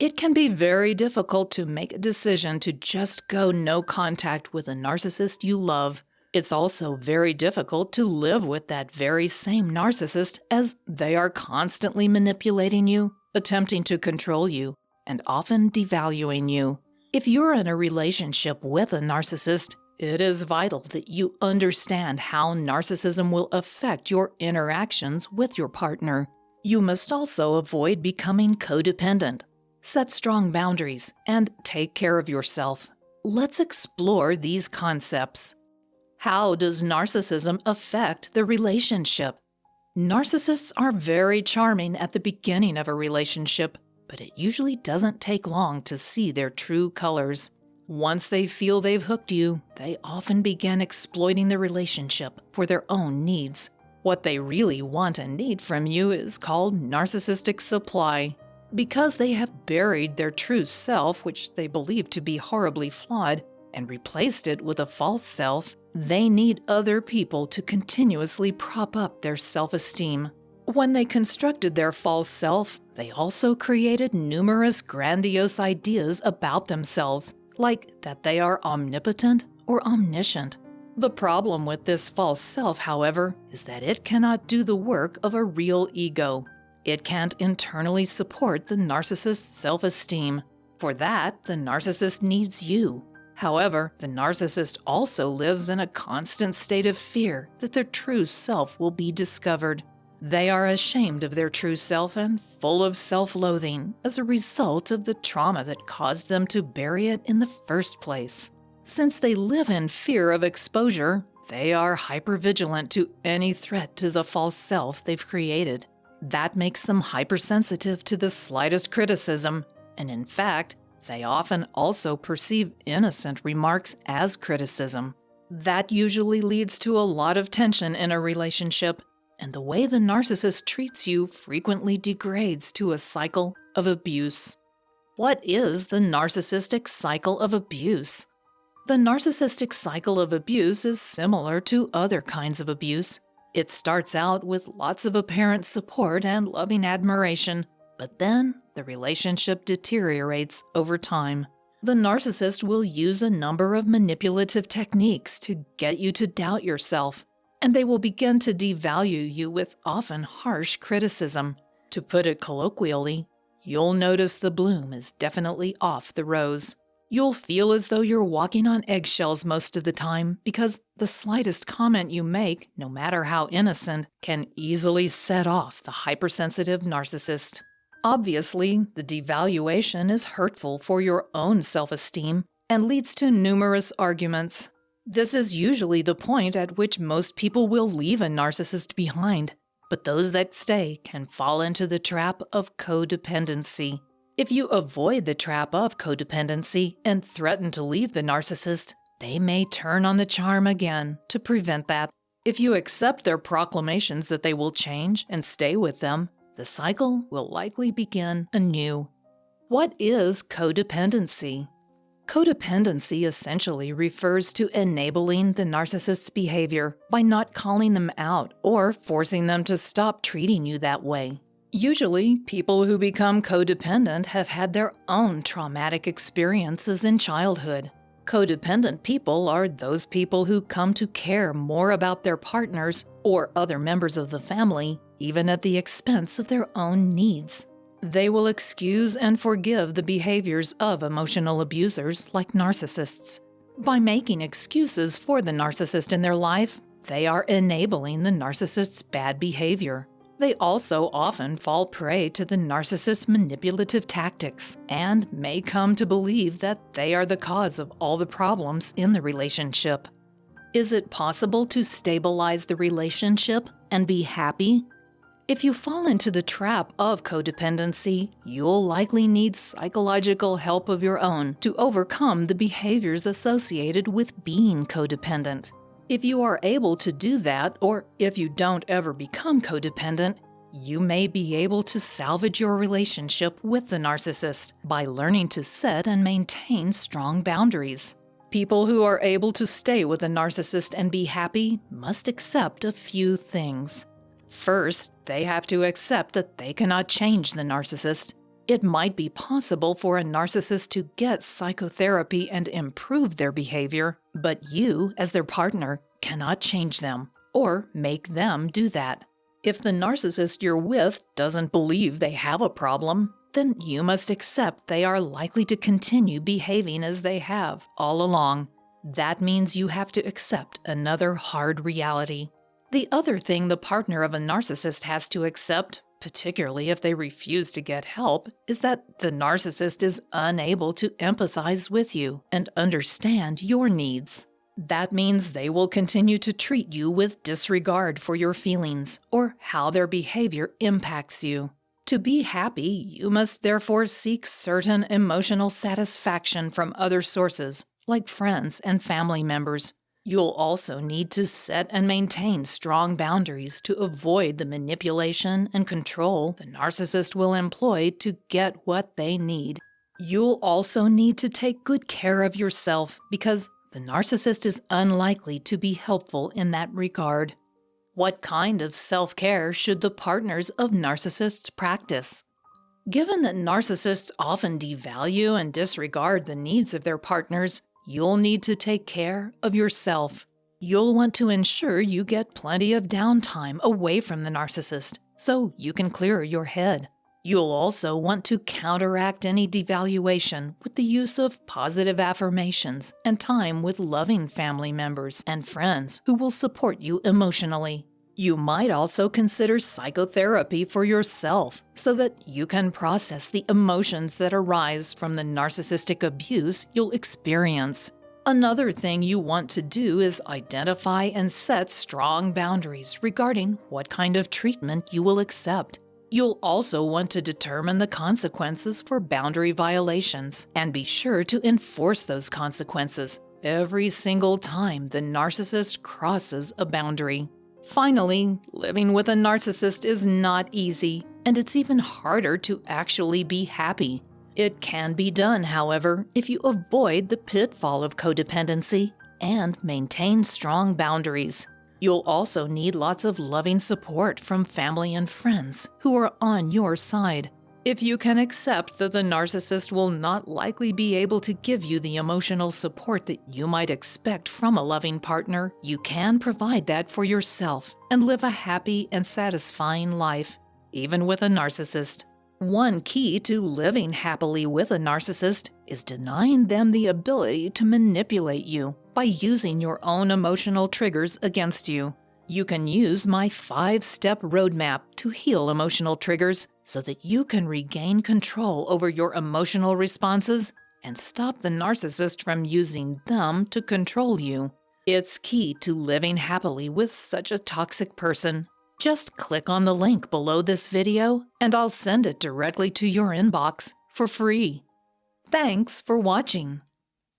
It can be very difficult to make a decision to just go no contact with a narcissist you love. It's also very difficult to live with that very same narcissist, as they are constantly manipulating you, attempting to control you, and often devaluing you. If you're in a relationship with a narcissist, it is vital that you understand how narcissism will affect your interactions with your partner. You must also avoid becoming codependent. Set strong boundaries and take care of yourself. Let's explore these concepts. How does narcissism affect the relationship? Narcissists are very charming at the beginning of a relationship, but it usually doesn't take long to see their true colors. Once they feel they've hooked you, they often begin exploiting the relationship for their own needs. What they really want and need from you is called narcissistic supply. Because they have buried their true self, which they believe to be horribly flawed, and replaced it with a false self, they need other people to continuously prop up their self-esteem. When they constructed their false self, they also created numerous grandiose ideas about themselves, like that they are omnipotent or omniscient. The problem with this false self, however, is that it cannot do the work of a real ego. It can't internally support the narcissist's self-esteem. For that, the narcissist needs you. However, the narcissist also lives in a constant state of fear that their true self will be discovered. They are ashamed of their true self and full of self-loathing as a result of the trauma that caused them to bury it in the first place. Since they live in fear of exposure, they are hypervigilant to any threat to the false self they've created. That makes them hypersensitive to the slightest criticism, and in fact, they often also perceive innocent remarks as criticism. That usually leads to a lot of tension in a relationship, and the way the narcissist treats you frequently degrades to a cycle of abuse. What is the narcissistic cycle of abuse? The narcissistic cycle of abuse is similar to other kinds of abuse. It starts out with lots of apparent support and loving admiration, but then the relationship deteriorates over time. The narcissist will use a number of manipulative techniques to get you to doubt yourself, and they will begin to devalue you with often harsh criticism. To put it colloquially, you'll notice the bloom is definitely off the rose. You'll feel as though you're walking on eggshells most of the time because the slightest comment you make, no matter how innocent, can easily set off the hypersensitive narcissist. Obviously, the devaluation is hurtful for your own self-esteem and leads to numerous arguments. This is usually the point at which most people will leave a narcissist behind, but those that stay can fall into the trap of codependency. If you avoid the trap of codependency and threaten to leave the narcissist, they may turn on the charm again to prevent that. If you accept their proclamations that they will change and stay with them, the cycle will likely begin anew. What is codependency? Codependency essentially refers to enabling the narcissist's behavior by not calling them out or forcing them to stop treating you that way. Usually, people who become codependent have had their own traumatic experiences in childhood. Codependent people are those people who come to care more about their partners or other members of the family, even at the expense of their own needs. They will excuse and forgive the behaviors of emotional abusers like narcissists. By making excuses for the narcissist in their life, they are enabling the narcissist's bad behavior. They also often fall prey to the narcissist's manipulative tactics and may come to believe that they are the cause of all the problems in the relationship. Is it possible to stabilize the relationship and be happy? If you fall into the trap of codependency, you'll likely need psychological help of your own to overcome the behaviors associated with being codependent. If you are able to do that, or if you don't ever become codependent, you may be able to salvage your relationship with the narcissist by learning to set and maintain strong boundaries. People who are able to stay with a narcissist and be happy must accept a few things. First, they have to accept that they cannot change the narcissist. It might be possible for a narcissist to get psychotherapy and improve their behavior, but you, as their partner, cannot change them or make them do that. If the narcissist you're with doesn't believe they have a problem, then you must accept they are likely to continue behaving as they have all along. That means you have to accept another hard reality. The other thing the partner of a narcissist has to accept, particularly if they refuse to get help, is that the narcissist is unable to empathize with you and understand your needs. That means they will continue to treat you with disregard for your feelings or how their behavior impacts you. To be happy, you must therefore seek certain emotional satisfaction from other sources, like friends and family members. You'll also need to set and maintain strong boundaries to avoid the manipulation and control the narcissist will employ to get what they need. You'll also need to take good care of yourself because the narcissist is unlikely to be helpful in that regard. What kind of self-care should the partners of narcissists practice? Given that narcissists often devalue and disregard the needs of their partners, you'll need to take care of yourself. You'll want to ensure you get plenty of downtime away from the narcissist so you can clear your head. You'll also want to counteract any devaluation with the use of positive affirmations and time with loving family members and friends who will support you emotionally. You might also consider psychotherapy for yourself so that you can process the emotions that arise from the narcissistic abuse you'll experience. Another thing you want to do is identify and set strong boundaries regarding what kind of treatment you will accept. You'll also want to determine the consequences for boundary violations and be sure to enforce those consequences every single time the narcissist crosses a boundary. Finally, living with a narcissist is not easy, and it's even harder to actually be happy. It can be done, however, if you avoid the pitfall of codependency and maintain strong boundaries. You'll also need lots of loving support from family and friends who are on your side. If you can accept that the narcissist will not likely be able to give you the emotional support that you might expect from a loving partner, you can provide that for yourself and live a happy and satisfying life, even with a narcissist. One key to living happily with a narcissist is denying them the ability to manipulate you by using your own emotional triggers against you. You can use my 5-step roadmap to heal emotional triggers so that you can regain control over your emotional responses and stop the narcissist from using them to control you. It's key to living happily with such a toxic person. Just click on the link below this video and I'll send it directly to your inbox for free. Thanks for watching.